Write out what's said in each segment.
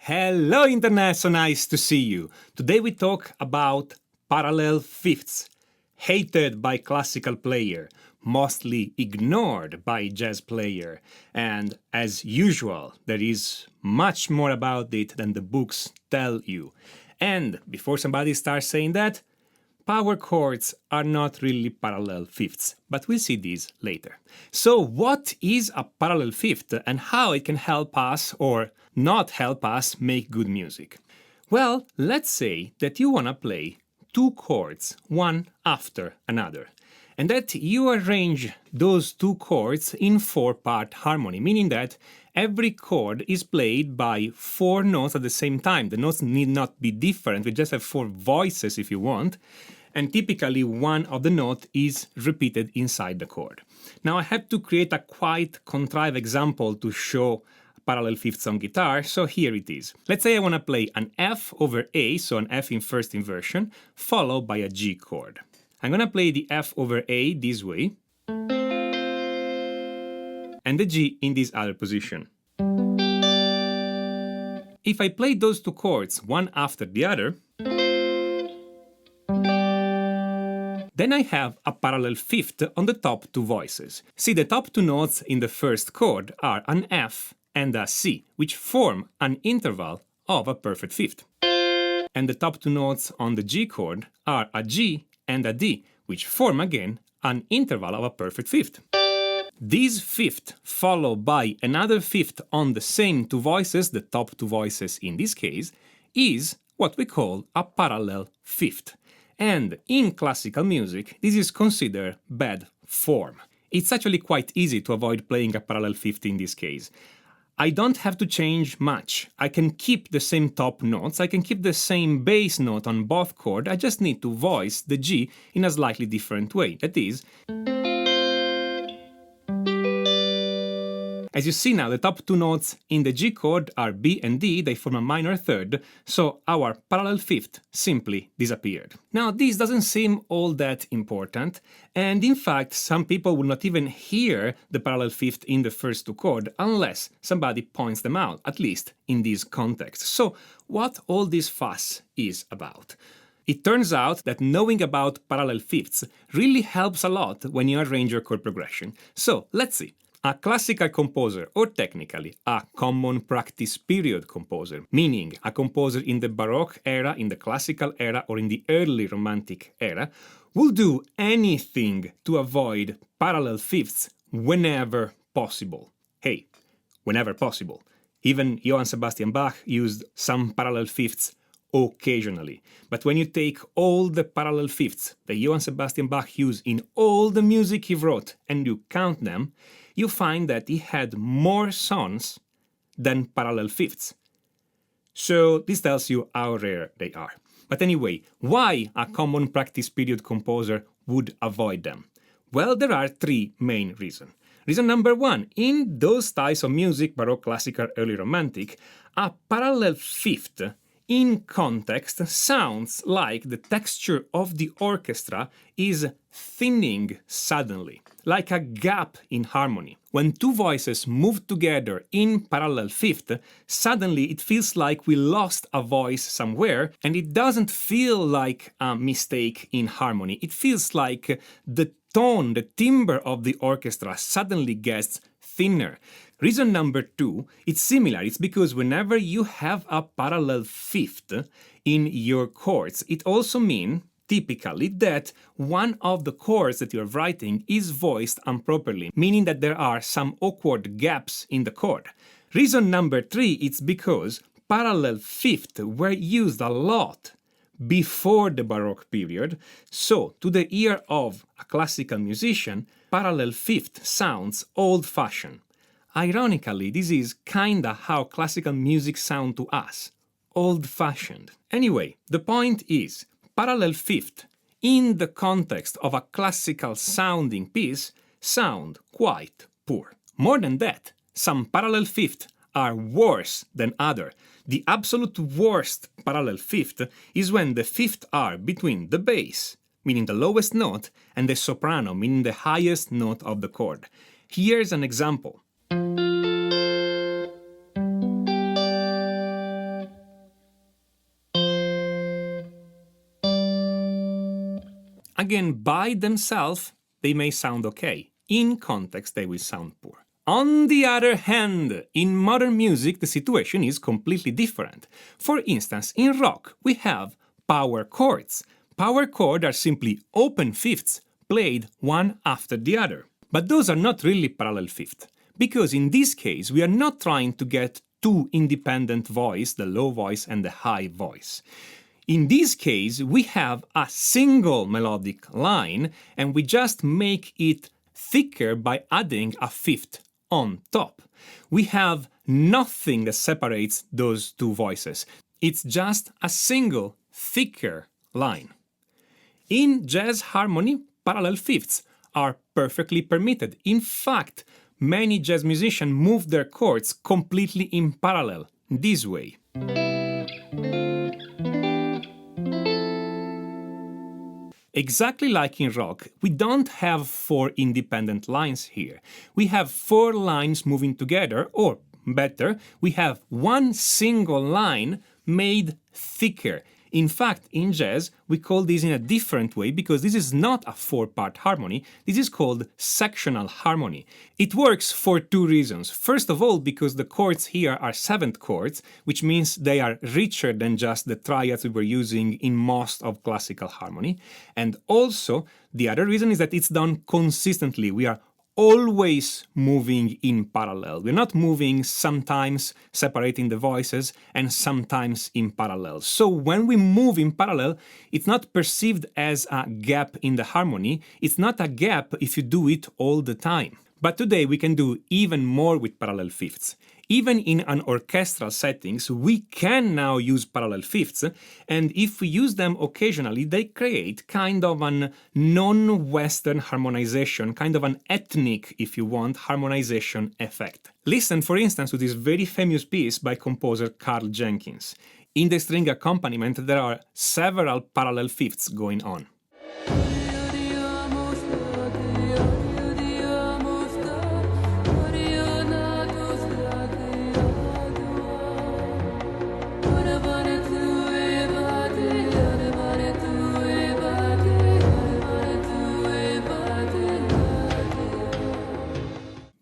Hello Internet, so nice to see you. Today we talk about parallel fifths, hated by classical player, mostly ignored by jazz player, and as usual, there is much more about it than the books tell you. And before somebody starts saying that, power chords are not really parallel fifths, but we'll see these later. So what is a parallel fifth and how it can help us or not help us make good music? Well, let's say that you want to play two chords, one after another, and that you arrange those two chords in four-part harmony, meaning that every chord is played by four notes at the same time. The notes need not be different, we just have four voices if you want, and typically one of the notes is repeated inside the chord. Now I have to create a quite contrived example to show parallel fifths on guitar, so here it is. Let's say I want to play an F over A, so an F in first inversion, followed by a G chord. I'm going to play the F over A this way, and the G in this other position. If I play those two chords one after the other, then I have a parallel fifth on the top two voices. See, the top two notes in the first chord are an F and a C, which form an interval of a perfect fifth. And the top two notes on the G chord are a G and a D, which form again an interval of a perfect fifth. This fifth followed by another fifth on the same two voices, the top two voices in this case, is what we call a parallel fifth. And in classical music, this is considered bad form. It's actually quite easy to avoid playing a parallel fifth in this case. I don't have to change much. I can keep the same top notes, I can keep the same bass note on both chords, I just need to voice the G in a slightly different way. That is, as you see now, the top two notes in the G chord are B and D, they form a minor third, so our parallel fifth simply disappeared. Now, this doesn't seem all that important, and in fact, some people will not even hear the parallel fifth in the first two chords unless somebody points them out, at least in this context. So, what all this fuss is about? It turns out that knowing about parallel fifths really helps a lot when you arrange your chord progression. So, let's see. A classical composer, or technically a common practice period composer, meaning a composer in the Baroque era, in the classical era, or in the early Romantic era, will do anything to avoid parallel fifths whenever possible. Hey, whenever possible. Even Johann Sebastian Bach used some parallel fifths occasionally. But when you take all the parallel fifths that Johann Sebastian Bach used in all the music he wrote and you count them, you find that he had more songs than parallel fifths. So this tells you how rare they are. But anyway, why a common practice period composer would avoid them? Well, there are three main reasons. Reason number one, in those styles of music, Baroque, Classical, Early Romantic, a parallel fifth in context sounds like the texture of the orchestra is thinning suddenly, like a gap in harmony. When two voices move together in parallel fifth, suddenly it feels like we lost a voice somewhere, and it doesn't feel like a mistake in harmony. It feels like the tone, the timbre of the orchestra suddenly gets thinner. Reason number two, it's similar. It's because whenever you have a parallel fifth in your chords, it also means typically that one of the chords that you're writing is voiced improperly, meaning that there are some awkward gaps in the chord. Reason number three, it's because parallel fifths were used a lot before the Baroque period, so to the ear of a classical musician, parallel fifth sounds old-fashioned. Ironically, this is kinda how classical music sounds to us, old-fashioned. Anyway, the point is, parallel fifth, in the context of a classical sounding piece, sound quite poor. More than that, some parallel fifths are worse than other. The absolute worst parallel fifth is when the fifths are between the bass, meaning the lowest note, and the soprano, meaning the highest note of the chord. Here's an example. Again, by themselves, they may sound okay. In context, they will sound poor. On the other hand, in modern music, the situation is completely different. For instance, in rock, we have power chords. Power chords are simply open fifths played one after the other. But those are not really parallel fifths, because in this case, we are not trying to get two independent voices, the low voice and the high voice. In this case, we have a single melodic line, and we just make it thicker by adding a fifth on top. We have nothing that separates those two voices. It's just a single, thicker line. In jazz harmony, parallel fifths are perfectly permitted. In fact, many jazz musicians move their chords completely in parallel, this way. Exactly like in rock, we don't have four independent lines here. We have four lines moving together, or better, we have one single line made thicker. In fact, in jazz, we call this in a different way because this is not a four-part harmony. This is called sectional harmony. It works for two reasons. First of all, because the chords here are seventh chords, which means they are richer than just the triads we were using in most of classical harmony. And also, the other reason is that it's done consistently. We are always moving in parallel. We're not moving sometimes separating the voices and sometimes in parallel. So when we move in parallel, it's not perceived as a gap in the harmony. It's not a gap if you do it all the time. But today we can do even more with parallel fifths. Even in an orchestral settings, we can now use parallel fifths, and if we use them occasionally, they create kind of an non-Western harmonization, kind of an ethnic, if you want, harmonization effect. Listen, for instance, to this very famous piece by composer Karl Jenkins. In the string accompaniment, there are several parallel fifths going on.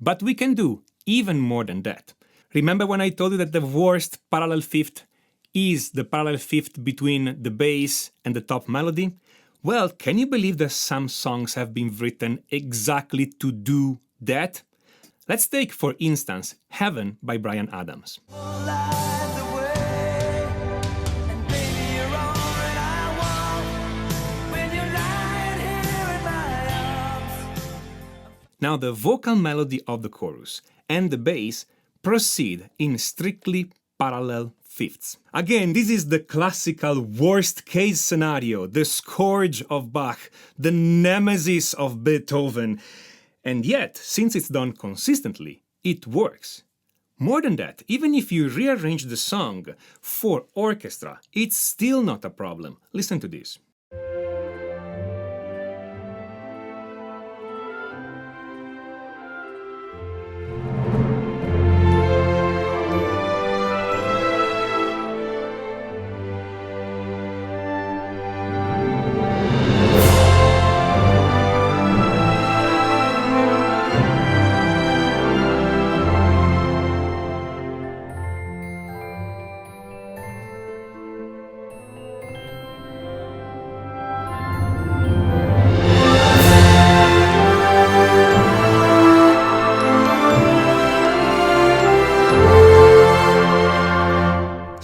But we can do even more than that. Remember when I told you that the worst parallel fifth is the parallel fifth between the bass and the top melody? Well, can you believe that some songs have been written exactly to do that? Let's take, for instance, Heaven by Bryan Adams. Now the vocal melody of the chorus and the bass proceed in strictly parallel fifths. Again, this is the classical worst-case scenario, the scourge of Bach, the nemesis of Beethoven. And yet, since it's done consistently, it works. More than that, even if you rearrange the song for orchestra, it's still not a problem. Listen to this.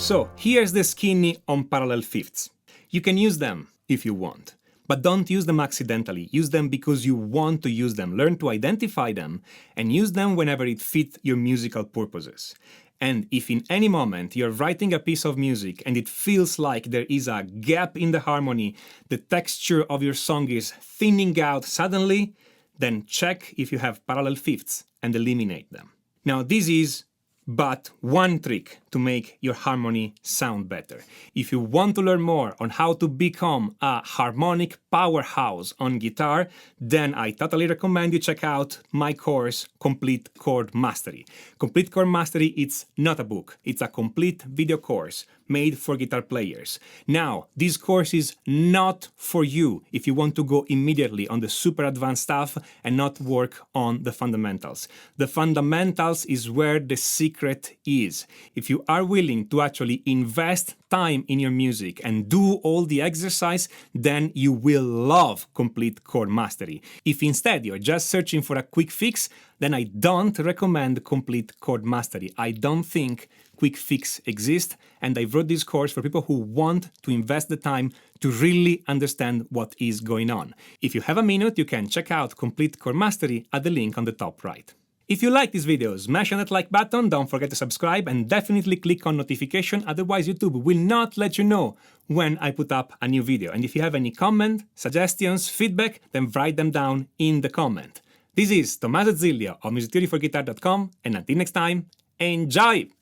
So here's the skinny on parallel fifths. You can use them if you want, but don't use them accidentally. Use them because you want to use them. Learn to identify them and use them whenever it fits your musical purposes. And if in any moment you're writing a piece of music and it feels like there is a gap in the harmony, the texture of your song is thinning out suddenly, then check if you have parallel fifths and eliminate them. Now this is but one trick to make your harmony sound better. If you want to learn more on how to become a harmonic powerhouse on guitar, then I totally recommend you check out my course, Complete Chord Mastery. Complete Chord Mastery, it's not a book, it's a complete video course made for guitar players. Now, this course is not for you if you want to go immediately on the super advanced stuff and not work on the fundamentals. The fundamentals is where the secret is. If you are willing to actually invest time in your music and do all the exercise, then you will love Complete Chord Mastery. If instead you're just searching for a quick fix, then I don't recommend Complete Chord Mastery. I don't think quick fix exists, and I wrote this course for people who want to invest the time to really understand what is going on. If you have a minute, you can check out Complete Chord Mastery at the link on the top right. If you like these videos, smash on that like button, don't forget to subscribe, and definitely click on notification, otherwise YouTube will not let you know when I put up a new video. And if you have any comment, suggestions, feedback, then write them down in the comment. This is Tommaso Zilio of musictheoryforguitar.com, and until next time, enjoy!